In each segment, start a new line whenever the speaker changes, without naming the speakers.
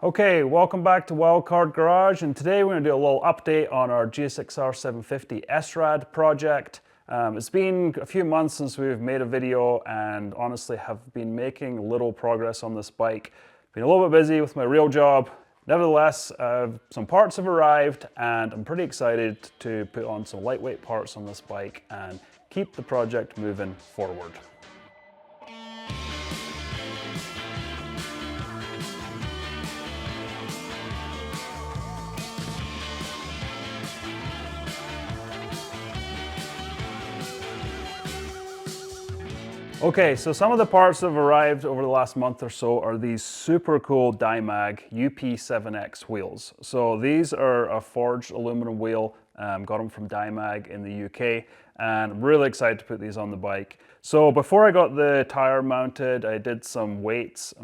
Okay, welcome back to Wildcard Garage, and today we're going to do a little update on our GSX-R 750 SRAD project. It's been a few months since we've made a video and honestly have been making little progress on this bike. Been a little bit busy with my real job. Nevertheless, some parts have arrived and I'm pretty excited to put on some lightweight parts on this bike and keep the project moving forward. Okay, so some of the parts that have arrived over the last month or so are these super cool Dimag UP7X wheels. So these are a forged aluminum wheel, got them from Dimag in the UK, and I'm really excited to put these on the bike. So before I got the tire mounted, I did some weights,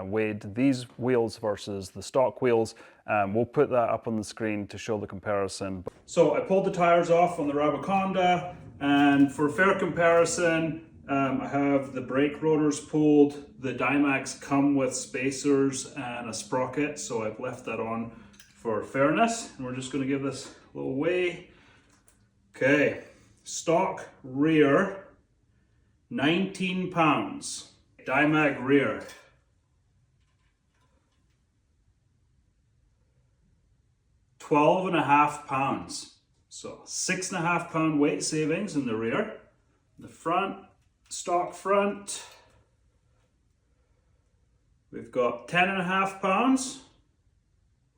weighed these wheels versus the stock wheels. We'll put that up on the screen to show the comparison. So I pulled the tires off on the Raboconda, and for fair comparison, I have the brake rotors pulled. The Dimags come with spacers and a sprocket, so I've left that on for fairness. And we're just going to give this a little weigh. Okay, stock rear, 19 pounds. Dimag rear, 12.5 pounds. So 6.5 pound weight savings in the rear. The front, stock front, we've got 10.5 pounds.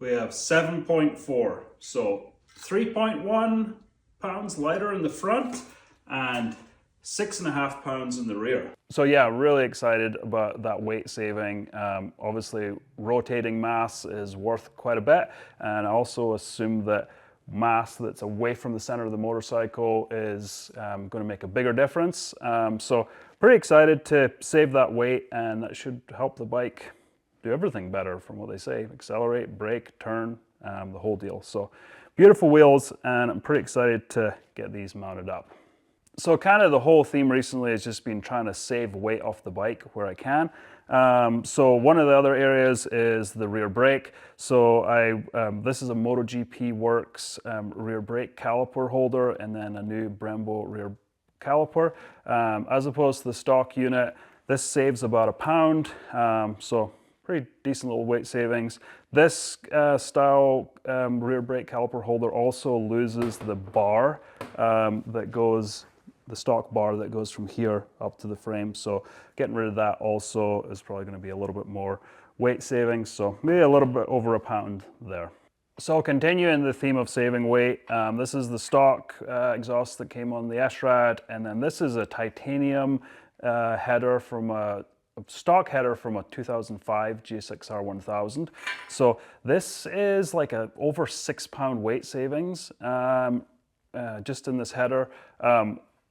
We have 7.4, so 3.1 pounds lighter in the front and 6.5 pounds in the rear. So yeah, really excited about that weight saving. Obviously rotating mass is worth quite a bit, and I also assume that mass that's away from the center of the motorcycle is going to make a bigger difference. So pretty excited to save that weight, and that should help the bike do everything better from what they say. Accelerate, brake, turn, the whole deal. So beautiful wheels, and I'm pretty excited to get these mounted up. So kind of the whole theme recently has just been trying to save weight off the bike where I can. So one of the other areas is the rear brake. So this is a MotoGP Works rear brake caliper holder, and then a new Brembo rear caliper. As opposed to the stock unit, this saves about £1. So pretty decent little weight savings. This style rear brake caliper holder also loses the bar the stock bar that goes from here up to the frame. So getting rid of that also is probably going to be a little bit more weight savings. So maybe a little bit over £1 there. So continuing the theme of saving weight, this is the stock exhaust that came on the SRAD, and then this is a titanium header from a stock header from a 2005 GSX-R 1000. So this is like a over 6 pound weight savings just in this header.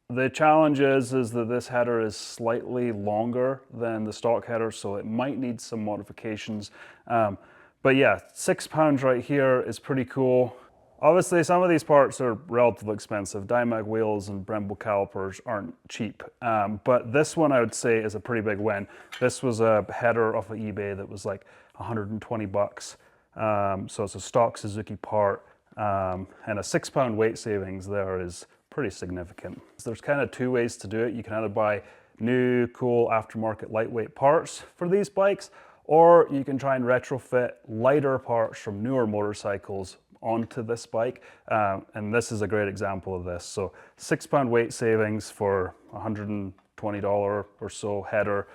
The challenge is that this header is slightly longer than the stock header, so it might need some modifications. But yeah, 6 pounds right here is pretty cool. Obviously, some of these parts are relatively expensive. Dimag wheels and Brembo calipers aren't cheap, but this one I would say is a pretty big win. This was a header off of eBay that was like 120 bucks. So it's a stock Suzuki part, and a 6 pound weight savings there is pretty significant. So there's kind of two ways to do it. You can either buy new, cool aftermarket lightweight parts for these bikes, or you can try and retrofit lighter parts from newer motorcycles onto this bike, and this is a great example of this. So 6 pound weight savings for $120 or so header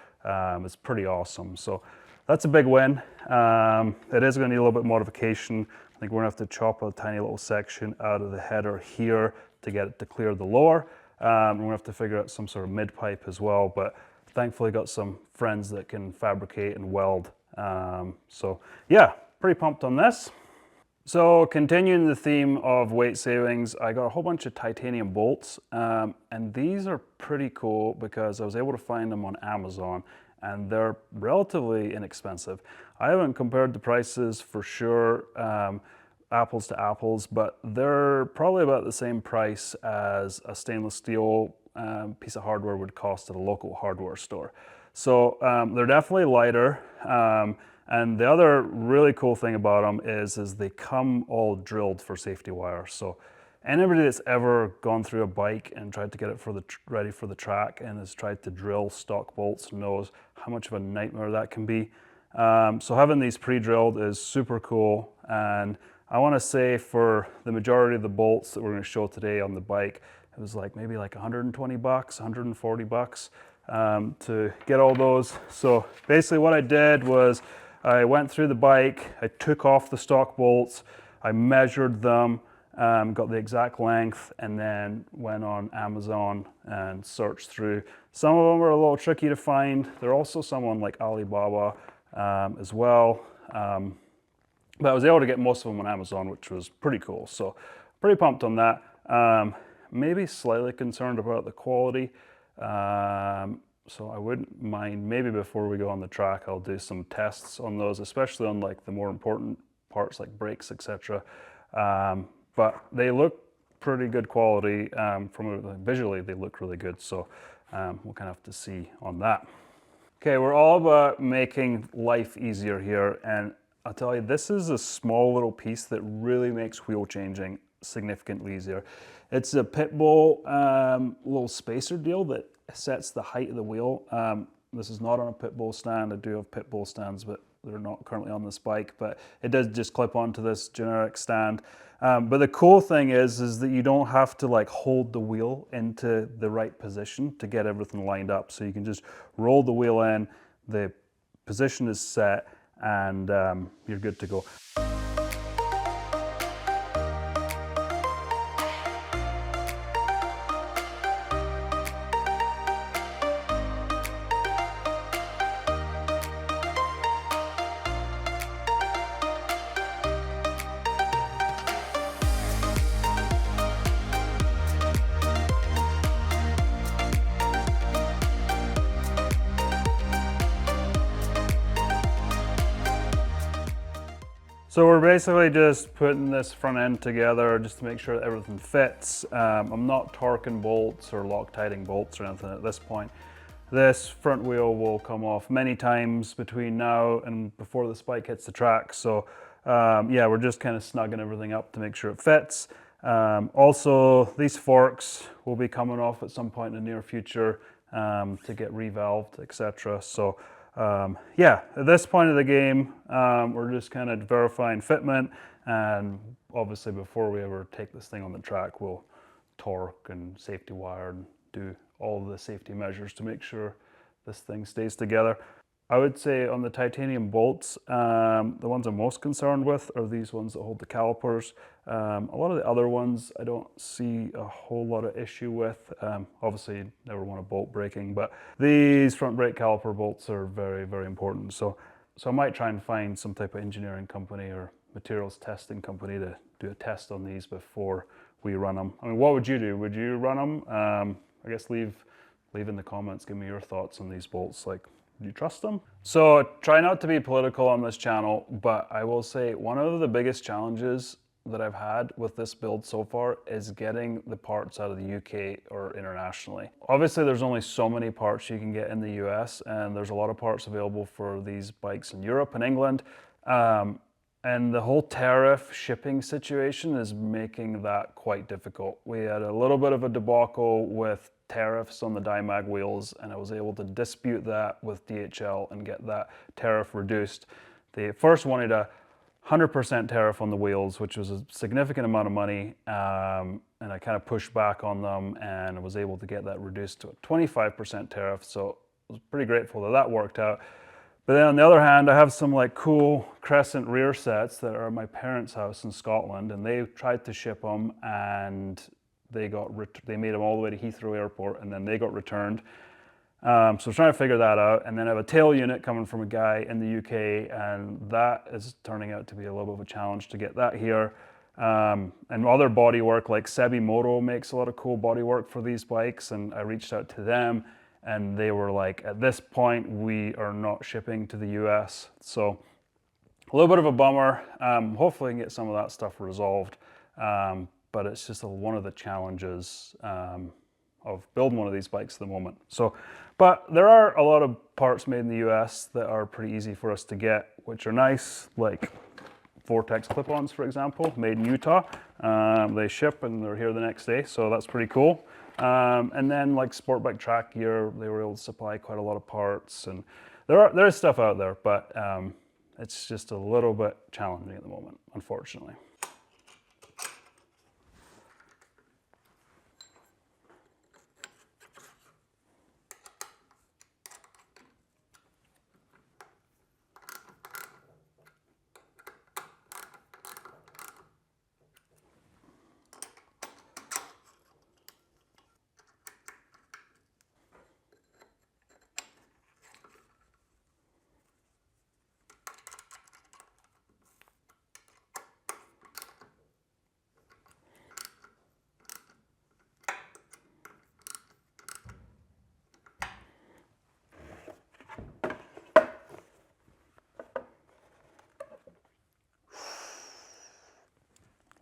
is pretty awesome. So that's a big win. It is going to need a little bit of modification. I think we're going to have to chop a tiny little section out of the header here to get it to clear the lower. We're going to have to figure out some sort of mid pipe as well, but thankfully got some friends that can fabricate and weld. So yeah, pretty pumped on this. So continuing the theme of weight savings, I got a whole bunch of titanium bolts, and these are pretty cool because I was able to find them on Amazon, and they're relatively inexpensive. I haven't compared the prices for sure, apples to apples, but they're probably about the same price as a stainless steel piece of hardware would cost at a local hardware store. So they're definitely lighter, And the other really cool thing about them is they come all drilled for safety wire. So anybody that's ever gone through a bike and tried to get it ready for the track and has tried to drill stock bolts knows how much of a nightmare that can be. So having these pre-drilled is super cool. And I want to say for the majority of the bolts that we're going to show today on the bike, it was like maybe like 120 bucks, 140 bucks to get all those. So basically what I did was I went through the bike, I took off the stock bolts, I measured them, got the exact length, and then went on Amazon and searched through. Some of them were a little tricky to find. There are also some on like Alibaba as well. But I was able to get most of them on Amazon, which was pretty cool. So pretty pumped on that. Maybe slightly concerned about the quality. So I wouldn't mind, maybe before we go on the track, I'll do some tests on those, especially on like the more important parts like brakes, etc. But they look pretty good quality. Visually, they look really good. So we'll kind of have to see on that. Okay, we're all about making life easier here. And I'll tell you, this is a small little piece that really makes wheel changing significantly easier. It's a pit bull little spacer deal that sets the height of the wheel. This is not on a pit bull stand. I do have pit bull stands, but they're not currently on this bike, but it does just clip onto this generic stand. But the cool thing is that you don't have to like hold the wheel into the right position to get everything lined up. So you can just roll the wheel in, the position is set, and you're good to go. So we're basically just putting this front end together just to make sure that everything fits. I'm not torquing bolts or Loctiting bolts or anything at this point. This front wheel will come off many times between now and before this bike hits the track. So yeah, we're just kind of snugging everything up to make sure it fits. Also, these forks will be coming off at some point in the near future to get revalved, etc. So yeah, at this point of the game, we're just kind of verifying fitment, and obviously before we ever take this thing on the track, we'll torque and safety wire and do all the safety measures to make sure this thing stays together. I would say on the titanium bolts, the ones I'm most concerned with are these ones that hold the calipers. A lot of the other ones I don't see a whole lot of issue with. Obviously, you never want a bolt breaking, but these front brake caliper bolts are very, very important. So I might try and find some type of engineering company or materials testing company to do a test on these before we run them. I mean, what would you do? Would you run them? I guess leave in the comments, give me your thoughts on these bolts. Like, do you trust them? So try not to be political on this channel, but I will say one of the biggest challenges that I've had with this build so far is getting the parts out of the UK or internationally. Obviously, there's only so many parts you can get in the US, and there's a lot of parts available for these bikes in Europe and England. And the whole tariff shipping situation is making that quite difficult. We had a little bit of a debacle with Tarriffs on the Dimag wheels, and I was able to dispute that with DHL and get that tariff reduced. They first wanted a 100% tariff on the wheels, which was a significant amount of money, and I kind of pushed back on them, and I was able to get that reduced to a 25% tariff, so I was pretty grateful that that worked out. But then on the other hand, I have some like cool crescent rear sets that are at my parents' house in Scotland, and they tried to ship them, and they made them all the way to Heathrow Airport, and then they got returned. So I'm trying to figure that out. And then I have a tail unit coming from a guy in the UK, and that is turning out to be a little bit of a challenge to get that here. And other bodywork, like Sebi Moto makes a lot of cool bodywork for these bikes, and I reached out to them, and they were like, at this point, we are not shipping to the US. So a little bit of a bummer. Hopefully I can get some of that stuff resolved. But it's just one of the challenges of building one of these bikes at the moment. So, but there are a lot of parts made in the US that are pretty easy for us to get, which are nice, like Vortex clip-ons, for example, made in Utah. They ship and they're here the next day, so that's pretty cool. And then like sport bike track gear, they were able to supply quite a lot of parts, and there is stuff out there, but it's just a little bit challenging at the moment, unfortunately.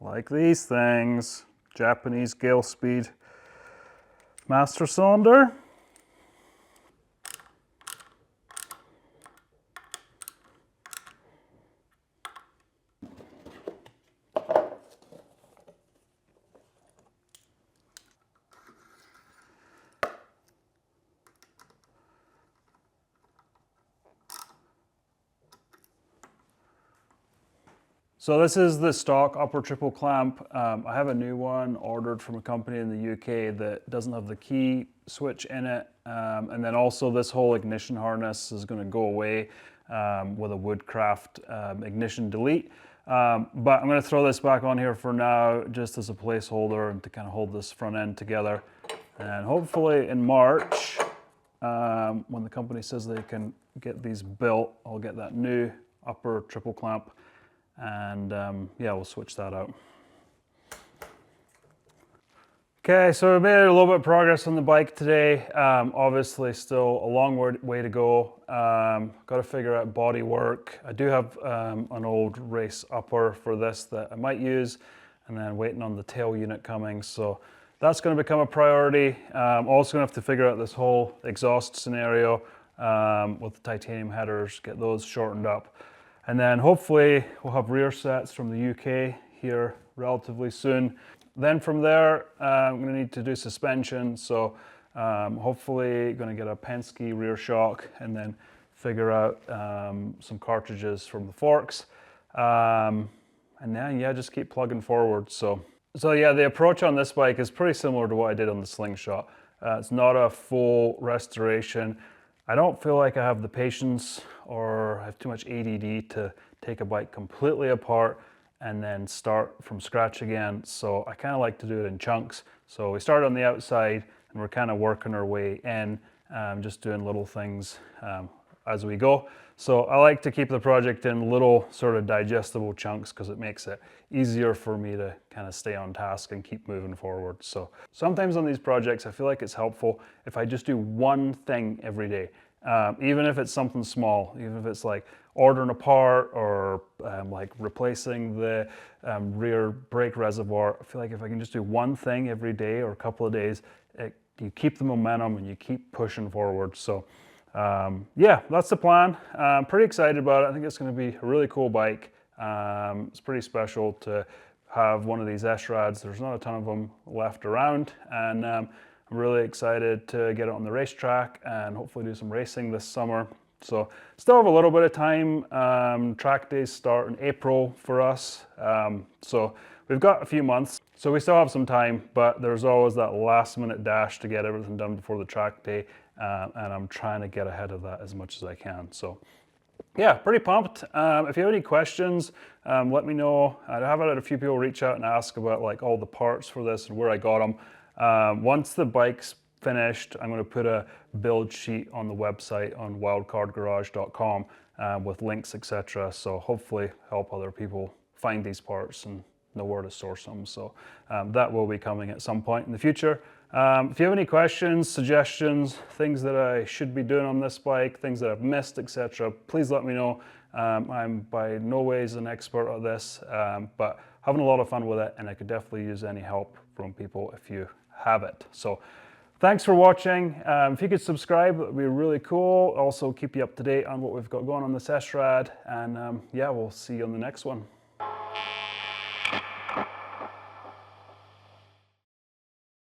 Like these things, Japanese Gale Speed master cylinder. So this is the stock upper triple clamp. I have a new one ordered from a company in the UK that doesn't have the key switch in it. And then also this whole ignition harness is going to go away with a Woodcraft ignition delete. But I'm going to throw this back on here for now just as a placeholder and to kind of hold this front end together. And hopefully in March, when the company says they can get these built, I'll get that new upper triple clamp. And yeah, we'll switch that out. Okay, so we made a little bit of progress on the bike today. Obviously still a long way to go. Got to figure out body work. I do have an old race upper for this that I might use, and then waiting on the tail unit coming. So that's going to become a priority. Also going to have to figure out this whole exhaust scenario with the titanium headers, get those shortened up. And then hopefully we'll have rear sets from the UK here relatively soon. Then from there, I'm gonna need to do suspension. So hopefully gonna get a Penske rear shock and then figure out some cartridges from the forks. And then yeah, just keep plugging forward. So yeah, the approach on this bike is pretty similar to what I did on the Slingshot. It's not a full restoration. I don't feel like I have the patience or have too much ADD to take a bike completely apart and then start from scratch again. So I kind of like to do it in chunks. So we start on the outside and we're kind of working our way in, just doing little things as we go. So I like to keep the project in little sort of digestible chunks because it makes it easier for me to kind of stay on task and keep moving forward. So sometimes on these projects, I feel like it's helpful if I just do one thing every day. Even if it's something small, even if it's like ordering a part or like replacing the rear brake reservoir. I feel like if I can just do one thing every day or a couple of days, you keep the momentum and you keep pushing forward. So yeah, that's the plan. I'm pretty excited about it. I think it's going to be a really cool bike. It's pretty special to have one of these SRADs. There's not a ton of them left around, and I'm really excited to get it on the racetrack and hopefully do some racing this summer. So still have a little bit of time. Track days start in April for us. So we've got a few months. So we still have some time, but there's always that last minute dash to get everything done before the track day. And I'm trying to get ahead of that as much as I can. So yeah, pretty pumped. If you have any questions, let me know. I have had a few people reach out and ask about like all the parts for this and where I got them. Once the bike's finished, I'm going to put a build sheet on the website on wildcardgarage.com with links, etc. So hopefully help other people find these parts and know where to source them. So that will be coming at some point in the future. If you have any questions, suggestions, things that I should be doing on this bike, things that I've missed, etc., please let me know. I'm by no ways an expert at this, but having a lot of fun with it, and I could definitely use any help from people if you have it. So Thanks for watching. If you could subscribe, that would be really cool. Also keep you up to date on what we've got going on this SRAD. And yeah, we'll see you on the next one.